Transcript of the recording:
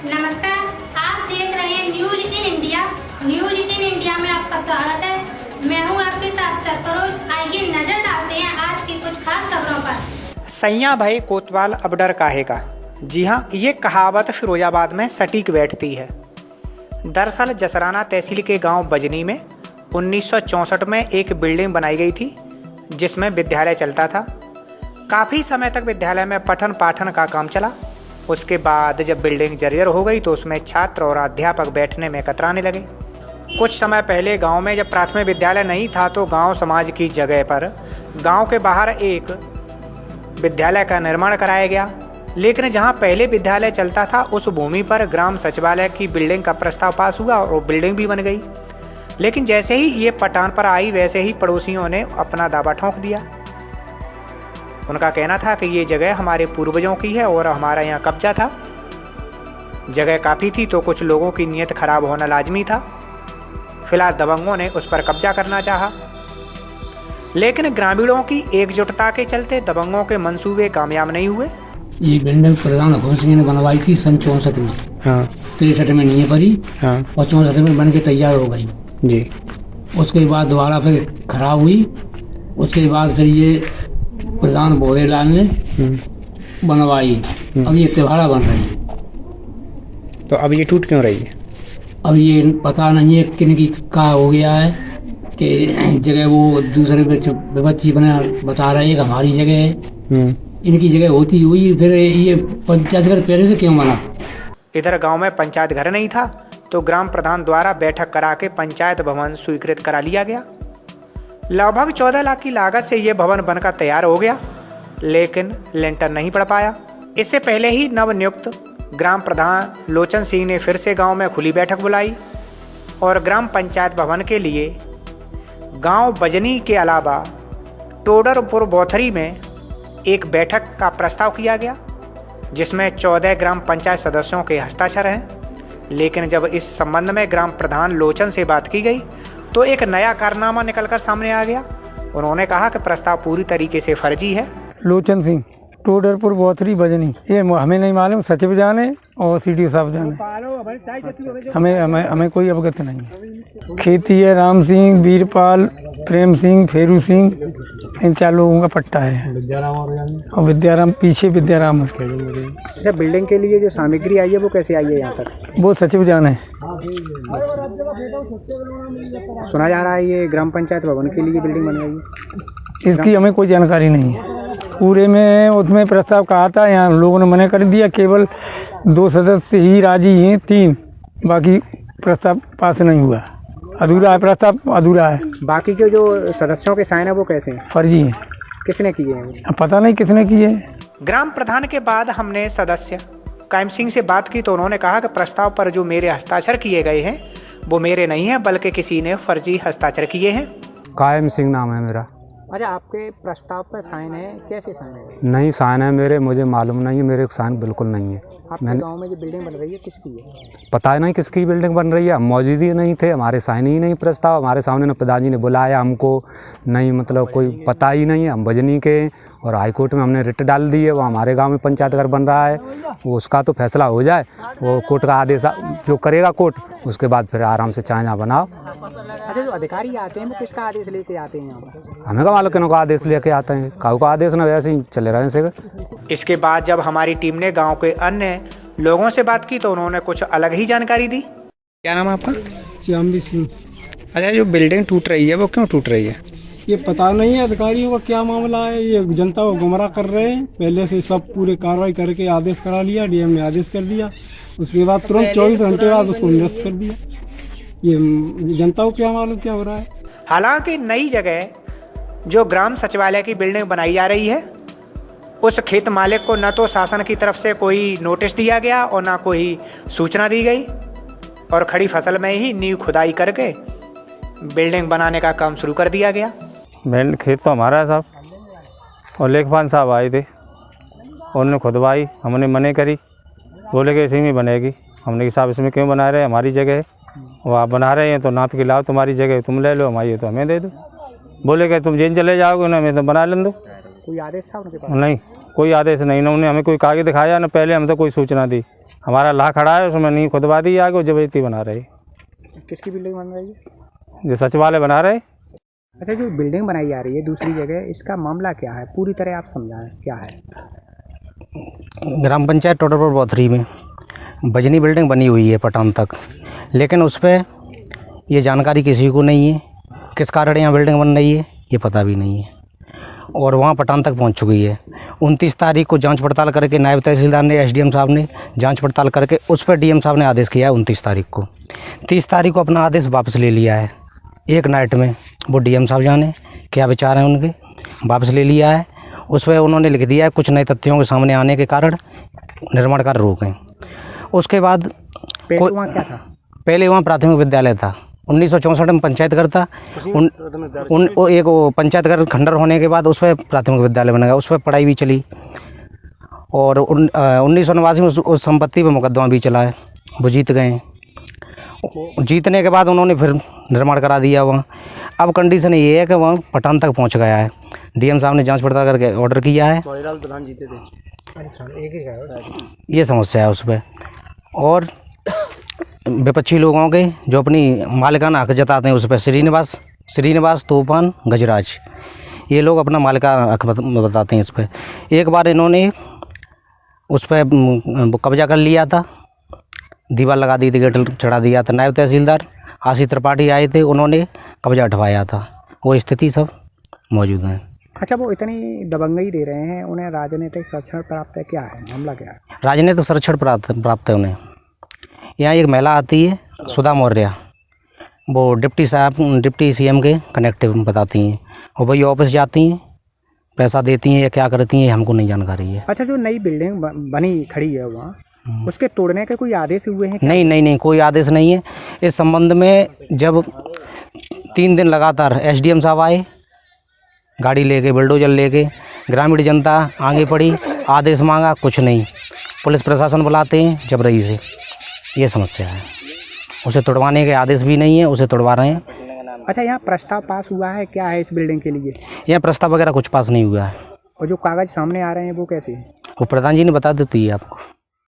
नमस्कार, आप देख रहे हैं news in India. News in India में आपका स्वागत है। मैं हूं आपके साथ सरफरोज। आइए नजर डालते हैं आज की कुछ खास खबरों पर। सैया भाई कोतवाल अब डर काहे का। जी हाँ, ये कहावत फिरोजाबाद में सटीक बैठती है। दरअसल जसराना तहसील के गांव बजनी में 1964 में एक बिल्डिंग बनाई गई थी जिसमें विद्यालय चलता था। काफ़ी समय तक विद्यालय में पठन पाठन का काम चला। उसके बाद जब बिल्डिंग जर्जर हो गई तो उसमें छात्र और अध्यापक बैठने में कतराने लगे। कुछ समय पहले गांव में जब प्राथमिक विद्यालय नहीं था तो गांव समाज की जगह पर गांव के बाहर एक विद्यालय का निर्माण कराया गया। लेकिन जहां पहले विद्यालय चलता था उस भूमि पर ग्राम सचिवालय की बिल्डिंग का प्रस्ताव पास हुआ और वो बिल्डिंग भी बन गई। लेकिन जैसे ही ये पटान पर आई वैसे ही पड़ोसियों ने अपना दावा ठोंक दिया। उनका कहना था कि ये जगह हमारे पूर्वजों की है और हमारा यहाँ कब्जा था। जगह काफ़ी थी तो कुछ लोगों की नीयत खराब होना लाजमी था। फिलहाल दबंगों ने उस पर कब्जा करना चाहा, लेकिन ग्रामीणों की एकजुटता के चलते दबंगों के मंसूबे कामयाब नहीं हुए। ये बिल्डिंग प्रधान हुकुम सिंह ने बनवाई थी सन 64 में। हाँ। 63 में नींव पड़ी। हाँ। और 64 में बन के तैयार हो गई जी। उसके बाद दोबारा फिर खराब हुई। उसके बाद फिर ये प्रधान बोरेलाल ने बनवाई। अब ये त्योहारा बन रही है। तो अब ये टूट क्यों रही है? अब ये पता नहीं है किन की का हो गया है कि जगह वो दूसरे बच्ची बता रहे हैं कि हमारी जगह है। इनकी जगह होती हुई फिर ये पंचायत घर पहले से क्यों बना? इधर गांव में पंचायत घर नहीं था तो ग्राम प्रधान द्वारा बैठक करा के पंचायत भवन स्वीकृत करा लिया गया। लगभग 14 लाख की लागत से यह भवन बनकर तैयार हो गया, लेकिन लेंटर नहीं पड़ पाया। इससे पहले ही नवनियुक्त ग्राम प्रधान लोचन सिंह ने फिर से गांव में खुली बैठक बुलाई और ग्राम पंचायत भवन के लिए गांव बजनी के अलावा टोडरपुर बोथरी में एक बैठक का प्रस्ताव किया गया जिसमें 14 ग्राम पंचायत सदस्यों के हस्ताक्षर हैं। लेकिन जब इस संबंध में ग्राम प्रधान लोचन से बात की गई तो एक नया कारनामा निकलकर सामने आ गया। उन्होंने कहा कि प्रस्ताव पूरी तरीके से फर्जी है। लोचन सिंह, टोडरपुर बोथरी बजनी, ये हमें नहीं मालूम, सचिव जाने और सीडीओ साहब जाने। हमें कोई अवगत नहीं है। खेती है राम सिंह, वीरपाल, प्रेम सिंह, फेरू सिंह, इन 4 लोगों का पट्टा है और विद्याराम पीछे विद्याराम है। अच्छा, बिल्डिंग के लिए जो सामग्री आई है वो कैसे आई है यहाँ तक? वो सचिव जाने। सुना जा रहा है ये ग्राम पंचायत भवन के लिए बिल्डिंग बनवाई है। इसकी हमें कोई जानकारी नहीं है। पूरे में उसमें प्रस्ताव कहा था, यहाँ लोगों ने मना कर दिया। केवल 2 सदस्य ही राजी हैं, 3 बाकी प्रस्ताव पास नहीं हुआ। अधूरा है, प्रस्ताव अधूरा है। बाकी के जो सदस्यों के साइन है वो कैसे हैं? फर्जी हैं। किसने किए हैं? अब पता नहीं किसने किए। ग्राम प्रधान के बाद हमने सदस्य कायम सिंह से बात की तो उन्होंने कहा कि प्रस्ताव पर जो मेरे हस्ताक्षर किए गए हैं वो मेरे नहीं हैं बल्कि किसी ने फर्जी हस्ताक्षर किए हैं। कायम सिंह नाम है मेरा। अच्छा, आपके प्रस्ताव पर साइन है, कैसे साइन है? नहीं साइन है मेरे, मुझे मालूम नहीं है, मेरे साइन बिल्कुल नहीं है। आपके गांव में जो बिल्डिंग बन रही है किसकी है? पता ही नहीं किसकी बिल्डिंग बन रही है। हम मौजूद ही नहीं थे, हमारे साइन ही नहीं प्रस्ताव। हमारे सामने न प्रधान ने बुलाया हमको, नहीं मतलब कोई पता ही नहीं है। हम बजनी के और हाईकोर्ट में हमने रिट डाल दी है। वो हमारे गांव में पंचायत घर बन रहा है, वो उसका तो फैसला हो जाए। वो कोर्ट का आदेश जो करेगा कोर्ट, उसके बाद फिर आराम से चाहे यहाँ बनाओ। अच्छा, जो अधिकारी आते हैं वो किसका आदेश लेके आते हैं यहाँ पर? हमें का मालूम किन का आदेश लेके आते हैं, काऊ का आदेश ना वैसे ही चले रहे हैं। इसके बाद जब हमारी टीम ने गांव के अन्य लोगों से बात की तो उन्होंने कुछ अलग ही जानकारी दी। क्या नाम है आपका? श्यामवी सिंह। अच्छा, जो बिल्डिंग टूट रही है वो क्यों टूट रही है? ये पता नहीं है अधिकारियों का क्या मामला है। ये जनता को गुमराह कर रहे हैं। पहले से सब पूरे कार्रवाई करके आदेश करा लिया, डीएम ने आदेश कर दिया। उसके बाद तुरंत 24 घंटे बाद उसको निरस्त कर दिया। ये जनता को क्या मालूम क्या हो रहा है। हालांकि नई जगह जो ग्राम सचिवालय की बिल्डिंग बनाई जा रही है उस खेत मालिक को न तो शासन की तरफ से कोई नोटिस दिया गया और ना कोई सूचना दी गई और खड़ी फसल में ही नींव खुदाई करके बिल्डिंग बनाने का काम शुरू कर दिया गया। खेत तो हमारा है साहब, और लेखपाल साहब आए थे, उन्होंने खुदवाई, हमने मने करी, बोले कि इसी में बनेगी। हमने कि साहब इसमें क्यों बना रहे हैं, हमारी जगह है, वो आप बना रहे हैं तो नाप के लाओ, तुम्हारी जगह तुम ले लो, हमारी तो हमें दे दो। बोले कि तुम जेल चले जाओगे ना, मैं तो बना लें दो। कोई आदेश था उनके पास? नहीं, कोई आदेश नहीं, ना उन्हें हमें कोई कागज दिखाया, ना पहले हमें तो कोई सूचना दी। हमारा लाह खड़ा है, उसमें नहीं खुदवा दी आगे, जबरदस्ती बना रहे। किसकी बिल्डिंग बन रही है? जो सचिवालय बना रहे। अच्छा, जो बिल्डिंग बनाई जा रही है दूसरी जगह, इसका मामला क्या है? पूरी तरह आप समझाएं क्या है। ग्राम पंचायत टोडरपुर बोथरी में बजनी बिल्डिंग बनी हुई है पटान तक, लेकिन उस पर ये जानकारी किसी को नहीं है। किस कारण यहाँ बिल्डिंग बन रही है ये पता भी नहीं है, और वहाँ पटान तक पहुँच चुकी है। 29 तारीख को जांच पड़ताल करके नायब तहसीलदार ने, एसडीएम साहब ने जांच पड़ताल करके उस पर डीएम साहब ने आदेश किया है 29 तारीख को। 30 तारीख को अपना आदेश वापस ले लिया है एक नाइट में। वो डीएम साहब जाने क्या विचार हैं उनके, वापस ले लिया है। उस पर उन्होंने लिख दिया है कुछ नए तथ्यों के सामने आने के कारण निर्माण कार्य रोकें। उसके बाद वहाँ क्या था? पहले वहाँ प्राथमिक विद्यालय था। 1964 में पंचायत घर था। एक वो पंचायत घर खंडर होने के बाद उस पर प्राथमिक विद्यालय बना गया, उस पर पढ़ाई भी चली। और 1989 में उस संपत्ति पर मुकदमा भी चला है, वो जीत गए। जीतने के बाद उन्होंने फिर निर्माण करा दिया वहाँ। अब कंडीशन ये है कि वहाँ पठान तक पहुँच गया है। डीएम साहब ने जांच पड़ताल करके ऑर्डर किया है। ये समस्या है उस पर। और विपक्षी लोगों के जो अपनी मालिकाना हक जताते हैं उस पर श्रीनिवास, तूफान, गजराज, ये लोग अपना मालिकाना हक बताते हैं इस पर। एक बार इन्होंने उस पर कब्जा कर लिया था, दीवार लगा दी थी, गेट चढ़ा दिया था। नायब तहसीलदार आशीष त्रिपाठी आए थे, उन्होंने कब्जा हटवाया था। वो स्थिति सब मौजूद है। अच्छा, वो इतनी दबंगई दे रहे हैं, उन्हें राजनीतिक संरक्षण प्राप्त है, क्या है मामला क्या है? राजनीतिक संरक्षण प्राप्त है उन्हें। यहाँ एक महिला आती है सुधा मौर्य, वो डिप्टी सीएम के कनेक्टिव बताती हैं, और वही ऑफिस जाती हैं, पैसा देती हैं या क्या करती हैं हमको नहीं जानकारी है। अच्छा, जो नई बिल्डिंग बनी खड़ी है वहाँ, उसके तोड़ने के कोई आदेश हुए हैं? नहीं, कोई आदेश नहीं है। इस संबंध में जब 3 दिन लगातार एसडीएम साहब आए गाड़ी लेके, बुलडोजर लेके, ग्रामीण जनता आगे पड़ी, आदेश मांगा, कुछ नहीं। पुलिस प्रशासन बुलाते हैं जबरई से, ये समस्या है। उसे तोड़वाने के आदेश भी नहीं है, उसे तोड़वा रहे हैं। अच्छा, यहाँ प्रस्ताव पास हुआ है क्या है इस बिल्डिंग के लिए? यहाँ प्रस्ताव वगैरह कुछ पास नहीं हुआ है। और जो कागज़ सामने आ रहे हैं वो कैसे? वो प्रधान जी ने बता देती है आपको।